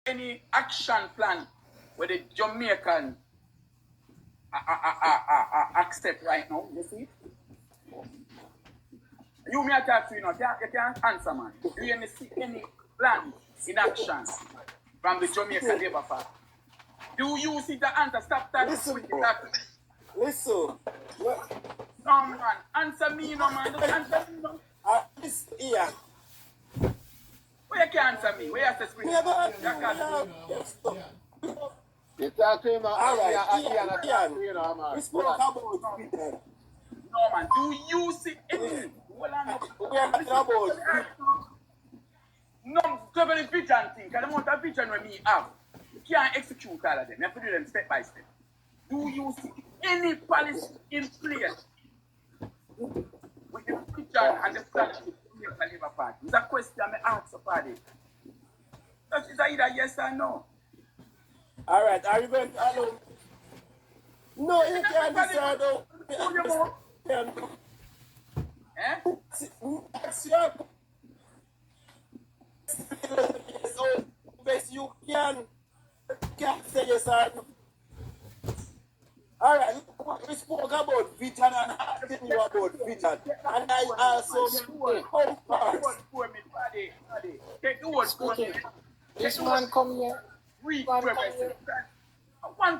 any action plan where the Jamaican accept right now, you see? You may talk to you can't answer, man. Do you see any plan in action from the Jamaican Labour Party? Do you see the answer? Stop that. Listen. No, man. Answer me, no, man. Just answer me, no. Listen, Ian. Where you can answer me? Where you say screen? You talk to him, Ian. We spoke about Britain. No, man. Do you see any? We are talking about no, government vision thing. Because the amount of vision when we have, you can't execute all of them. You have to do them step by step. Do you see any policy in place with the vision and the plan of the Labour Party? It's a question I ask the party. It's either yes or no. all right, are you going to allow? No, you can't decide. Best you can't say yes or no. All right, we spoke about vision and asking you about vision, and I also how far. Take the word for me. This man come here. Read one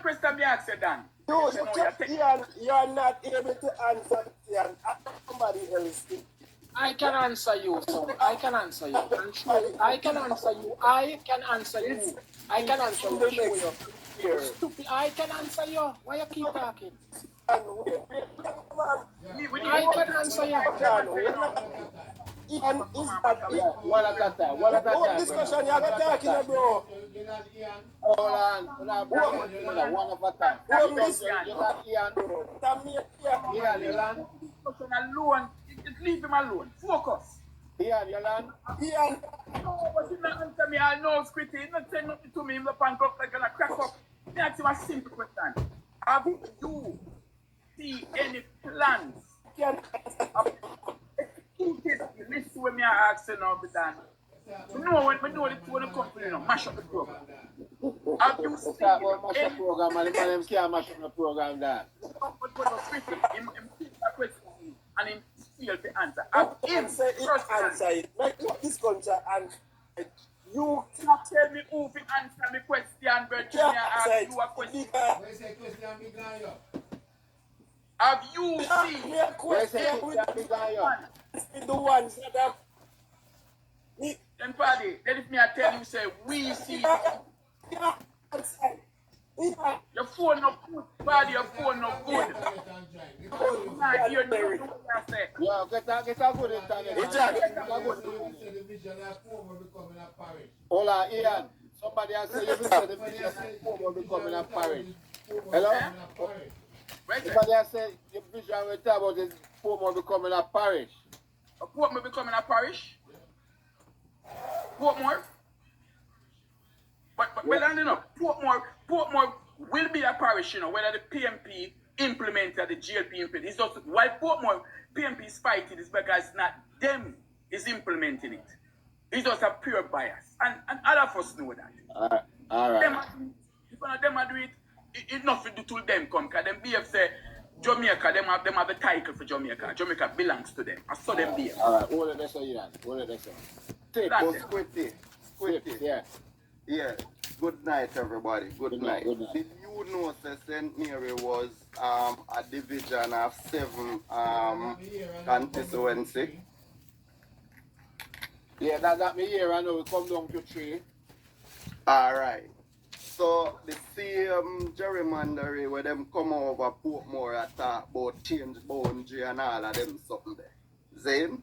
question me ask you, Dan. You're not able to answer and somebody else. I can answer you, son. I can answer you. I'm sure I can answer you. I can answer you. I can answer you. Show you. Stupid. I can answer you. Why you keep talking? I can answer you. Ian is that What at that time? What at that no time? discussion you are talking about. Hold on. One of a time. You got Ian. Ian, you land. Alone, leave him alone. Focus. Ian, you land. Ian, No, but he not answer me. I know scripty. He not say nothing to me. He not pan up like gonna crack up. Me ask him a simple question. Have you see any plans of executed the list when me are asking now, but Dan? You know when the company mash up the program. Have you seen Mash up program and the man can't mash up the program that. But him keep that question and him fail to answer. Have him answer it. Make this country and you cannot tell me who to answer the question, but you ask you a question. Have you seen the ones that have then party? Then if me I tell you say we see your phone no good, party your phone no good. Nah, you know what I say. Yeah, get a good internet. Hold on, Ian. Somebody has said the vision will becoming a parish. Hello? Somebody has said the vision will talk about the Portmore becoming a parish. A Portmore becoming a parish? Portmore? But well, you know, Portmore will be a parish, you know, whether the PNP implemented the JLP and PNP. It's just why Portmore PNP is fighting is because it's not them is implementing it. It's just a pure bias. And all of us know that. All right. If one of them do it, it's nothing to do to them come. Because them BF say, Jamaica, them have the title for Jamaica. Jamaica belongs to them. I saw them BF. All right, hold it there, Ian. Hold it there. Squitty. Yeah. Good night, everybody. Good night. Did you know that St. Mary was a division of 7 constituency? Yeah, that me here. I know we come down to 3. All right. So the same gerrymandering where them come over Portmore and talk about change boundary and all of them something there. Zane?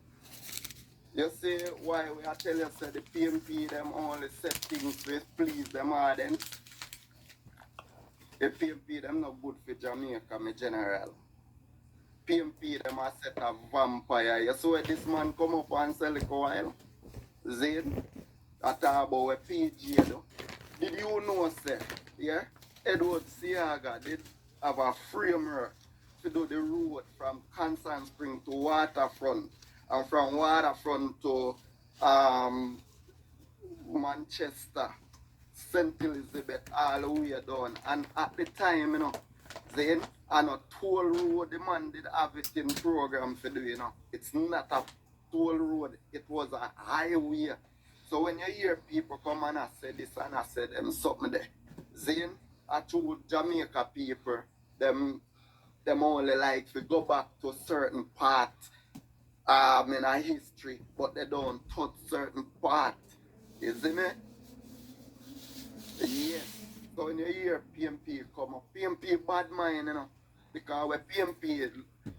You see why we are telling you that the PNP them only set things with please them ardent? The PNP them not good for Jamaica, my general. PNP them a set a vampire. You saw this man come up and sell it a while? Zane? I talk about a PG though. Did you know, sir? Yeah? Edward Siaga did have a framework to do the road from Constant Spring to Waterfront. And from Waterfront to Manchester. St. Elizabeth all the way down. And at the time, you know, then on a toll road, the man did have it in program for do, you know. It's not a toll road, it was a highway. So when you hear people come and I say this and I say them something there, then I told Jamaica people, them only like to go back to certain part in our history, but they don't touch certain part. You see me? Yes. So when you hear PNP come up, PNP bad mind, you know, because when PNP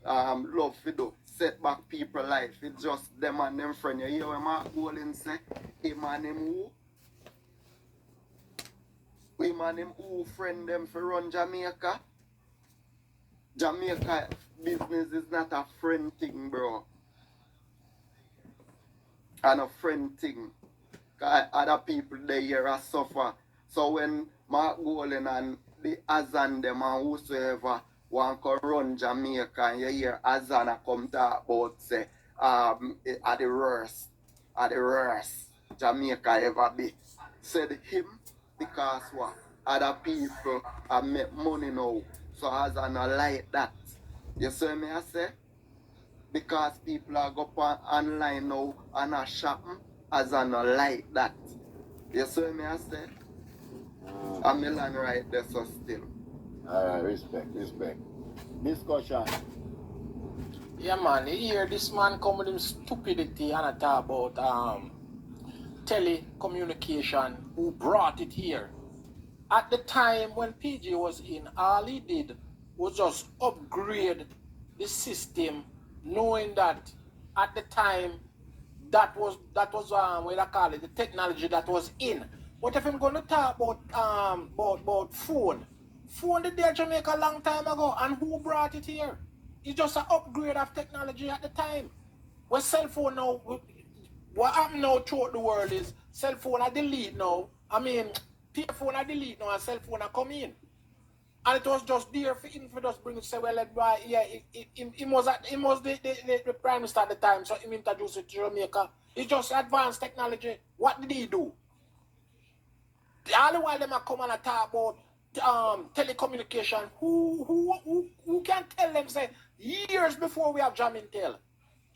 love to do, set back people life, it's just them and them friend. You hear when Mark Golden say, him and him him and him who friend them for run Jamaica? Jamaica business is not a friend thing, bro. And a friend thing. Cause other people they here are suffer. So when Mark Golden and the Azan them and whosoever want to run Jamaica and you hear Azan come talk about say at the worst Jamaica ever be. Said him because what? Other people are make money now. So Azan not like that. You see me I say? Because people are go online now and are shopping Azan not like that. You see me I say? I'm Milan right there so still. Alright, respect. Discussion. Yeah, man, you hear this man come with him stupidity and I talk about telecommunication, who brought it here. At the time when PG was in, all he did was just upgrade the system, knowing that at the time that was what I call it, the technology that was in. But if I'm going to talk about phone did there Jamaica a long time ago, and who brought it here? It's just an upgrade of technology at the time. Where cell phone now, what happened now throughout the world is cell phone are delete now. I mean, phone are delete now and cell phone are come in. And it was just there for him to just bring it say, well, yeah, he was the prime minister at the time, so he introduced it to Jamaica. It's just advanced technology. What did he do? All the while them are come and talk about telecommunication. Who can tell them say years before we have Jamintel?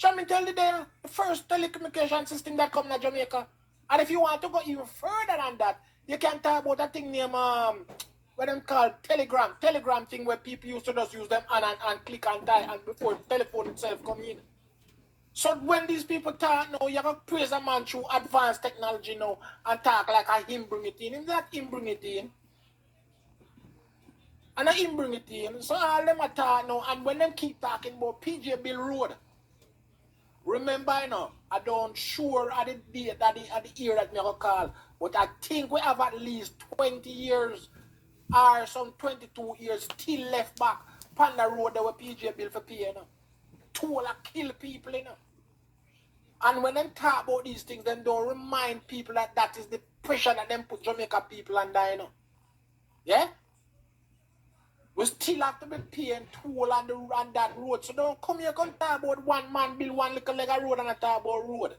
Jamintel did the first telecommunication system that come to Jamaica. And if you want to go even further than that, you can talk about a thing named what them called telegram thing where people used to just use them and click and die and before telephone itself come in. So when these people talk now, you have to praise a man through advanced technology now and talk like a him bring it in. It's not him bring it in. And him bring it in. So all them are talk now, and when them keep talking about PJ Bill Road, remember, you know, I don't sure at the date, at the year that me go call, but I think we have at least 20 years or some 22 years still left back on the road that were PJ Bill for pay, you know. Toll kill people, you know. And when them talk about these things, them don't remind people that is the pressure that them put Jamaica people under, you know. Yeah? We still have to be paying toll on that road. So don't come here and talk about one man build one little leg of road and talk about road.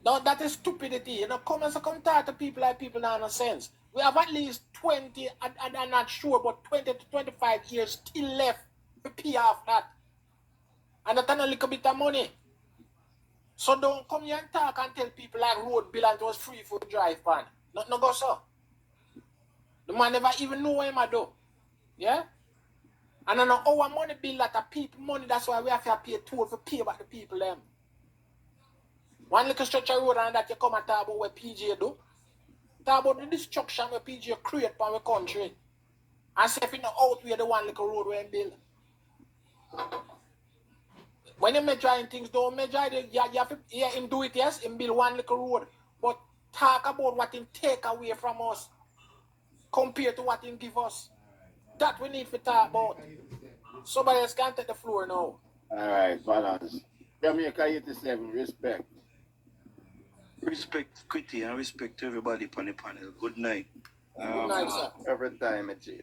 No, that is stupidity. You know, come and come talk to people like people that have no sense. We have at least 20, I'm not sure, but 20 to 25 years still left to pay off that. And that's a little bit of money. So don't come here and talk and tell people like road bill and it was free for drive pan. No go so. The man never even know what him a do. Yeah? And I know our money bill that a people money, that's why we have to pay toll for pay back the people them. One little stretch of road and that you come and talk about what PJ do. Talk about the destruction where PJ create for our country. And say if you know outweigh the one little road where him build. When you measuring things, don't measure it. You have to hear him do it, yes, him build one little road. But talk about what him take away from us compared to what him give us. That we need to talk about. Somebody else can take the floor now. Alright, balance. Jamaica 87, respect. Respect Quitty and respect to everybody on the panel. Good night. Good night, sir. Every time it's jail.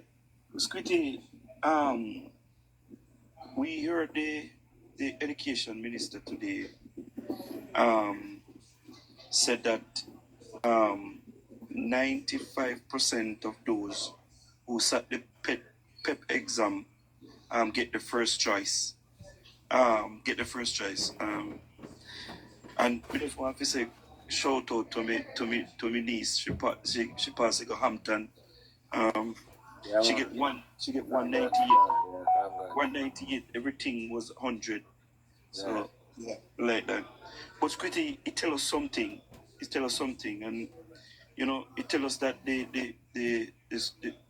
Quitty, we heard the education minister today said that 95% of those who sat the PEP exam get the first choice. Get the first choice. And we just want to say shout out to me niece. She passed go Hampton. She get 198. 198. Everything was 100. So yeah, like that. But Squitty, it tell us something. And you know, it tell us that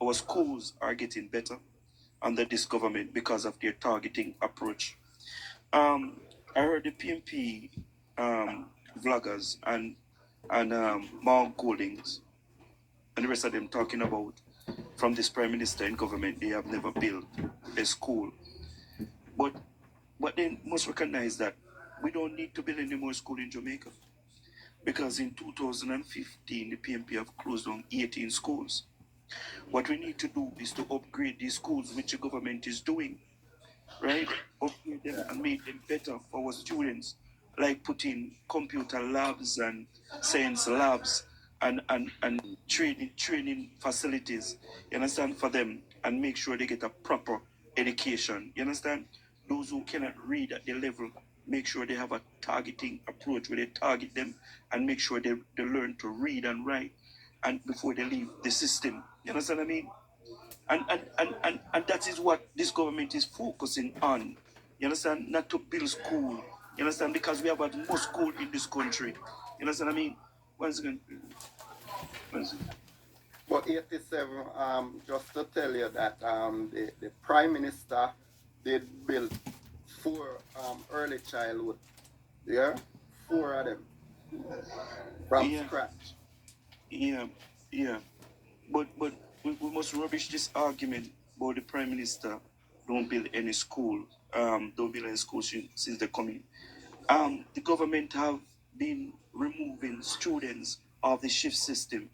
our schools are getting better under this government because of their targeting approach. I heard the PNP vloggers and Mark Goldings and the rest of them talking about from this prime minister in government they have never built a school. But they must recognize that we don't need to build any more school in Jamaica. Because in 2015 the PNP have closed down 18 schools. What we need to do is to upgrade these schools which the government is doing. Right? Upgrade them and make them better for our students. Like putting computer labs and science labs and training facilities, you understand, for them, and make sure they get a proper education. You understand? Those who cannot read at their level, make sure they have a targeting approach where they target them and make sure they learn to read and write and before they leave the system. You understand what I mean? And that is what this government is focusing on. You understand? Not to build school. You understand? Because we have had more school in this country. You understand what I mean? Once again. But 87, just to tell you that the Prime Minister did build 4 early childhood. Yeah? 4 of them. From scratch. Yeah. But we must rubbish this argument about the Prime Minister don't build any school. Don't build any school since they come in. The government have been removing students of the shift system.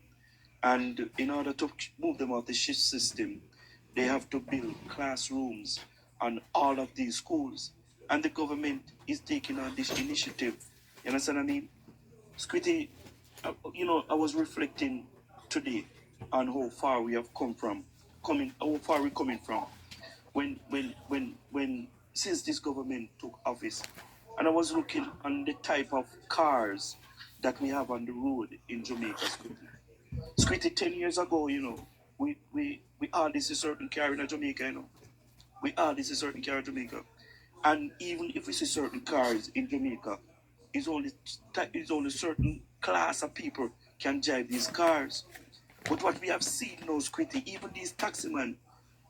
And in order to move them off the shift system, they have to build classrooms on all of these schools. And the government is taking on this initiative. You understand what I mean? Squitty, you know, I was reflecting today on how far we have come from. How far we're coming from. When since this government took office, and I was looking on the type of cars that we have on the road in Jamaica, Squitty, 10 years ago, you know, we all this a certain car in Jamaica, you know. We all this a certain car in Jamaica. And even if we see certain cars in Jamaica, it's only certain class of people can drive these cars. But what we have seen now, Squitty, even these taximen,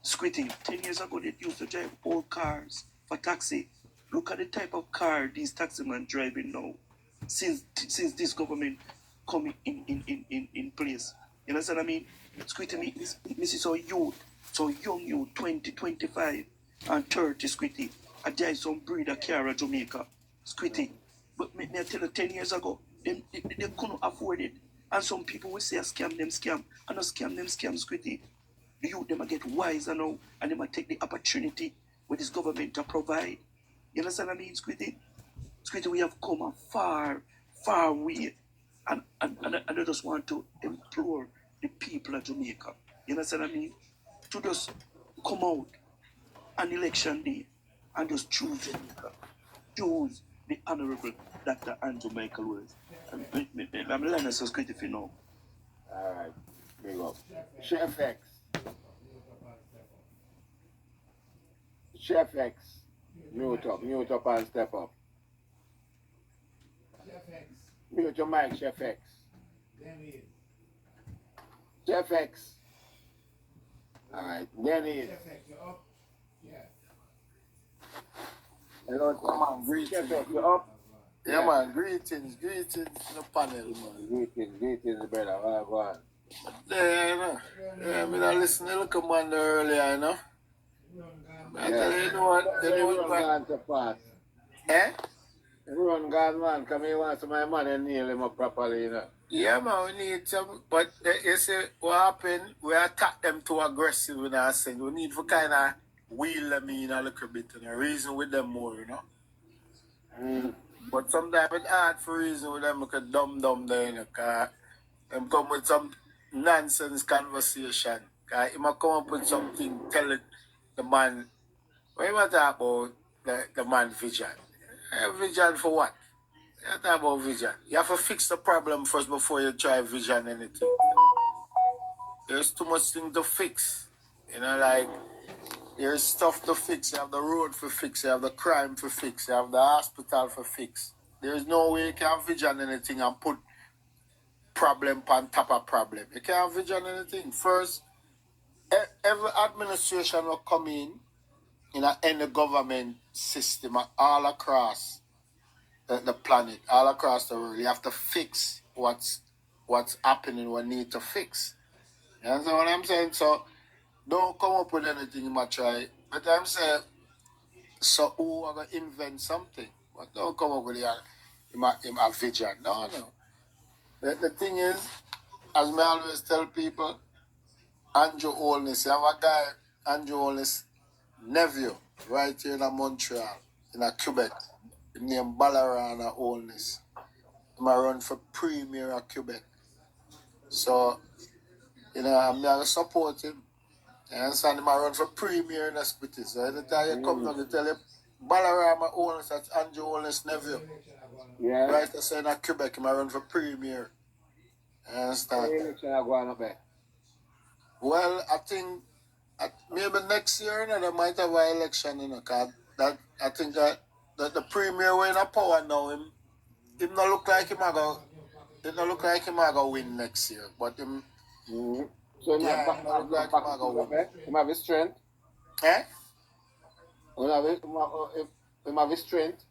Squitty, 10 years ago they used to drive old cars for taxi. Look at the type of car these taximen driving now. Since this government coming in place. You understand what I mean? Squitty, me see so young youth, 20, 25 and 30, Squitty. I drive some breeder car at Jamaica. Squitty. But me I tell you 10 years ago, they couldn't afford it. And some people will say I scam them scam. I don't scam them scam, Squitty. The youth them get wiser now and they might take the opportunity with this government to provide. You understand what I mean, Squitty? Squitty, we have come a far way. And I just want to implore the people of Jamaica, you understand what I mean? To just come out on election day and just choose Jamaica. Choose the Honorable Dr. Andrew Michael Wells. I'm learning so great if you know. Alright, big up. Chef X. Chef X. Mute up and step up. Mute your mic, Chef X. Chef X. Alright, then he is. Hello, come on, greetings. Chef X, you up? Yeah, man, greetings in the panel, man. Greetings, brother. Go on. Yeah, you know. Yeah, I mean, I listened to the commander earlier, you know. I tell you, you know what? Everyone gone to pass. Eh? Everyone gone, man. Come here, want some of my money and nail him up properly, you know. Yeah, man, we need some. But you see, what happened? We attack them too aggressive in our sense. We need to kind of wheel them in a little bit and reason with them more, you know. But sometimes it's hard for reason with them, because dumb there, you know, because them come with some nonsense conversation. He might come up with something, tell it the man. What you talk about the man vision? Vision for what? You talk about vision. You have to fix the problem first before you try vision anything. There's too much thing to fix. You know, like there's stuff to fix. You have the road for fix. You have the crime for fix. You have the hospital for fix. There's no way you can vision anything and put problem on top of problem. You can't vision anything. First, every administration will come in any government system all across the planet, all across the world. You have to fix what's happening. We need to fix. You understand what I'm saying? So don't come up with anything you might try. But I'm saying, so who are going to invent something? But don't come up with a vision. No. The thing is, as I always tell people, Andrew Holness, you have a guy, Andrew Holness' nephew, right here in Montreal, in Quebec, named Balarana Holness. He might run for Premier of Quebec. So, you know, I'm going to support him. You understand? He might run for Premier in the Spitty. So, anytime you come down, you tell him, Balarama Holness, that's Andrew Holness' nephew. Yeah. Right, I say in Quebec, he might run for Premier. You understand? What election are going up there? Well, I think maybe next year, you know, they might have an election, you know, cause that I think that the premier way in power now, him not look like him a go win next year. But him So yeah, back, him not look like him a go win. Him have his strength. Eh? Him have his strength.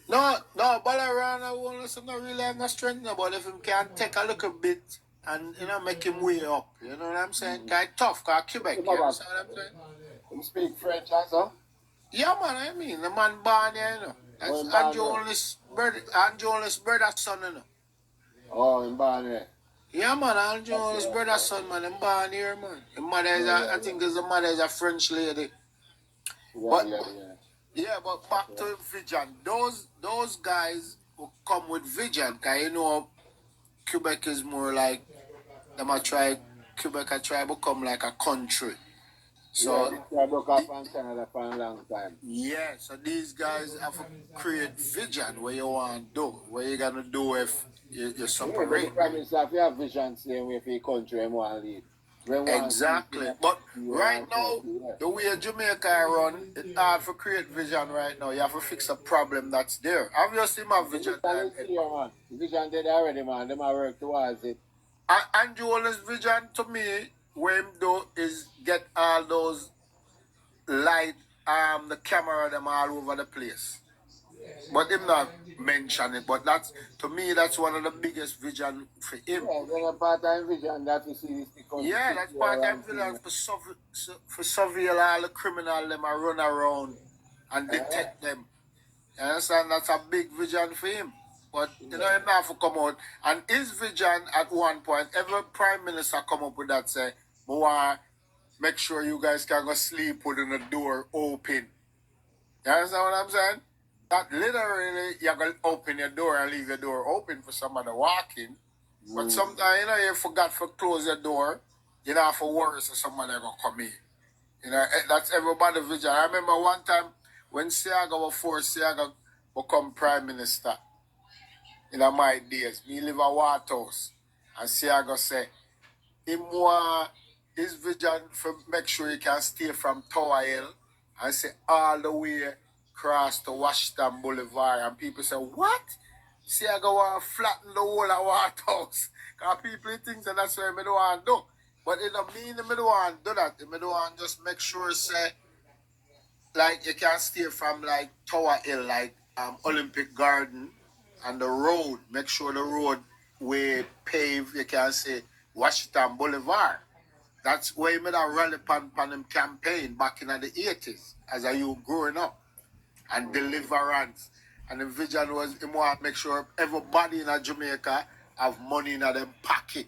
No, Balarana won't not really have no strength now, but if him can take a little bit and you know make him way up, you know what I'm saying? Cause tough, cause Quebec, you understand what I'm saying? Him speak French also. Yeah, man, I mean, the man born here, you know. That's Andrew Holness' brother's son, you know. Oh, him born here. Yeah, man, Andrew Holness' brother's son, man, him born here, man. His mother is I think his mother is a French lady. Yeah, but back to vision. Those guys who come with vision, cause you know Quebec is more like Quebec try become like a country. So I broke up on Canada for a long time. yeah, so these guys have to create vision where you want to do, what you gonna do if you separate. The Prime Minister, if you have vision, same way for your country, and want to lead. Exactly. But right now, the way Jamaica run, it's hard to create vision right now. You have to fix a problem that's there. Obviously, my vision. The vision dead already, man. They might work towards it. Andrew Holness' vision to me, what him do is get all those light, the camera them all over the place. But him not mention it. But that's to me, that's one of the biggest vision for him. Yeah, then a part-time vision that we see this. Yeah, that's part-time vision for surveil all the criminals them and run around and detect them. You understand? That's a big vision for him. But you know, him have to come out. And his vision at one point, every prime minister come up with that say, "I want make sure you guys can go sleep with the door open." You understand what I'm saying? That literally you're gonna open your door and leave your door open for somebody to walk in. But sometimes you know you forgot to close your door, you don't have to worry so somebody gonna come in. You know, that's everybody's vision. I remember one time when Siaga was forced Siaga become prime minister. In my days, me live at White House. And Siaga say, him want his vision for make sure he can stay from Tower Hill and say all the way across to Washington Boulevard. And people say, what? Siaga want to flatten the whole of White House. Because people think that that's what I don't want to do. But it don't mean I don't want to do that. I don't want to just make sure say like you can stay from like Tower Hill, like Olympic Garden and the road. Make sure the road way paved, you can say Washington Boulevard. That's where he made a rally pan him campaign back in the 80s as a youth growing up. And deliverance. And the vision was he want to make sure everybody in Jamaica have money in their pocket.